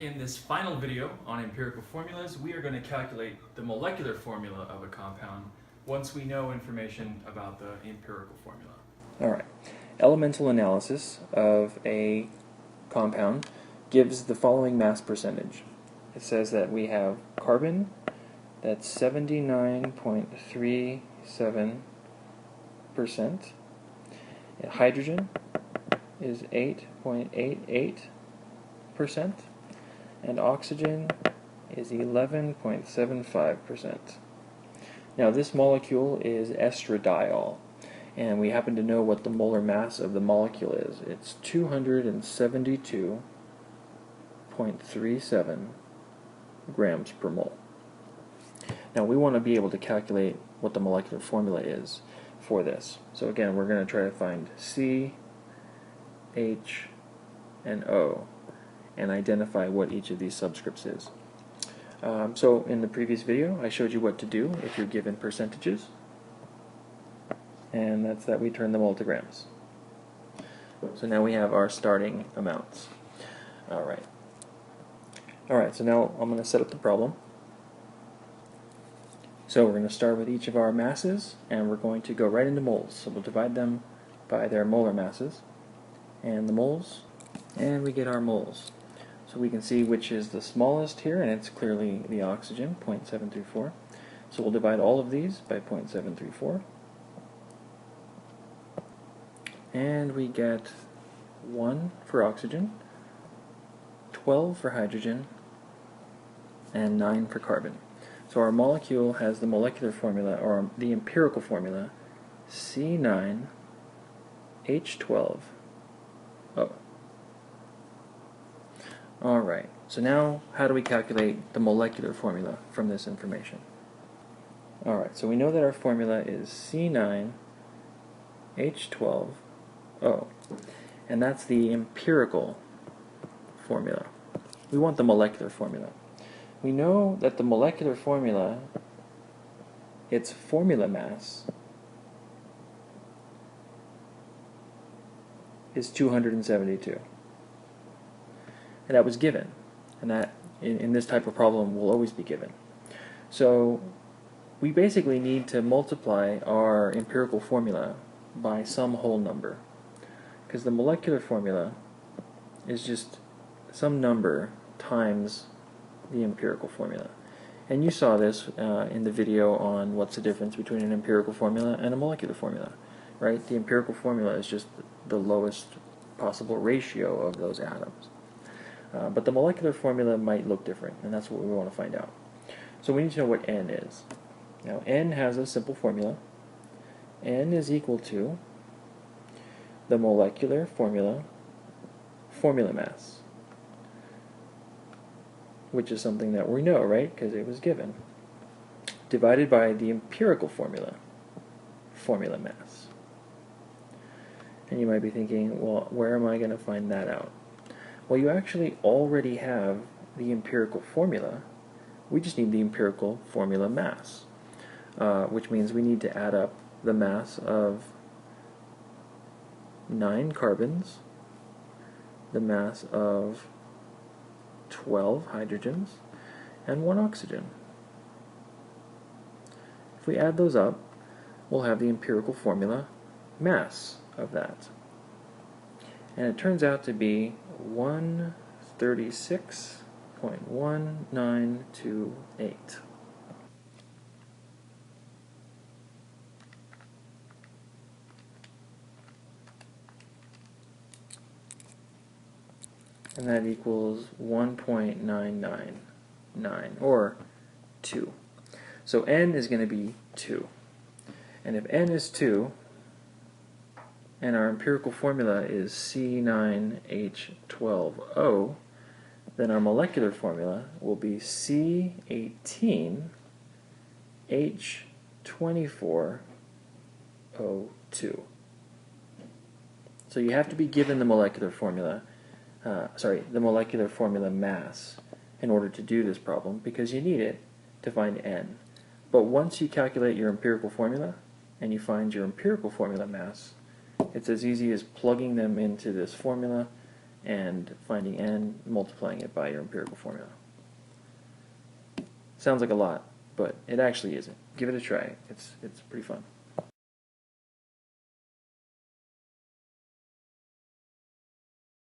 In this final video on empirical formulas, we are going to calculate the molecular formula of a compound once we know information about the empirical formula. Alright, elemental analysis of a compound gives the following mass percentage. It says that we have carbon, that's 79.37%, hydrogen is 8.88%, and oxygen is 11.75%. Now this molecule is estradiol, and we happen to know what the molar mass of the molecule is. It's 272.37 grams per mole. Now we want to be able to calculate what the molecular formula is for this. So again, we're going to try to find C, H, and O and identify what each of these subscripts is. So in the previous video, I showed you what to do if you're given percentages, and that's that we turn them all to grams. So now we have our starting amounts. Alright, so now I'm going to set up the problem. So we're going to start with each of our masses, and we're going to go right into moles. So we'll divide them by their molar masses, and the moles, and we get our moles. So we can see which is the smallest here, and it's clearly the oxygen, 0.734. So we'll divide all of these by 0.734. And we get 1 for oxygen, 12 for hydrogen, and 9 for carbon. So our molecule has the molecular formula, or the empirical formula, C9H12O. Alright, so now how do we calculate the molecular formula from this information? Alright, so we know that our formula is C9H12O, and that's the empirical formula. We want the molecular formula. We know that the molecular formula, its formula mass, is 272. And that was given, and that in this type of problem will always be given. So we basically need to multiply our empirical formula by some whole number, because the molecular formula is just some number times the empirical formula. And you saw this in the video on what's the difference between an empirical formula and a molecular formula, right? The empirical formula is just the lowest possible ratio of those atoms. But the molecular formula might look different, and that's what we want to find out. So we need to know what N is. Now N has a simple formula. N is equal to the molecular formula mass, which is something that we know, right, because it was given, divided by the empirical formula mass. And you might be thinking, well, where am I going to find that out? Well, you actually already have the empirical formula. We just need the empirical formula mass, which means we need to add up the mass of 9 carbons, the mass of 12 hydrogens, and 1 oxygen. If we add those up, we'll have the empirical formula mass of that. And it turns out to be 136.1928. And that equals 1.999, or 2. So N is going to be 2. And if N is 2, and our empirical formula is C9H12O, then our molecular formula will be C18H24O2. So you have to be given the molecular formula, the molecular formula mass in order to do this problem, because you need it to find N. But once you calculate your empirical formula and you find your empirical formula mass, it's as easy as plugging them into this formula and finding n, multiplying it by your empirical formula. Sounds like a lot, but it actually isn't. Give it a try. It's pretty fun.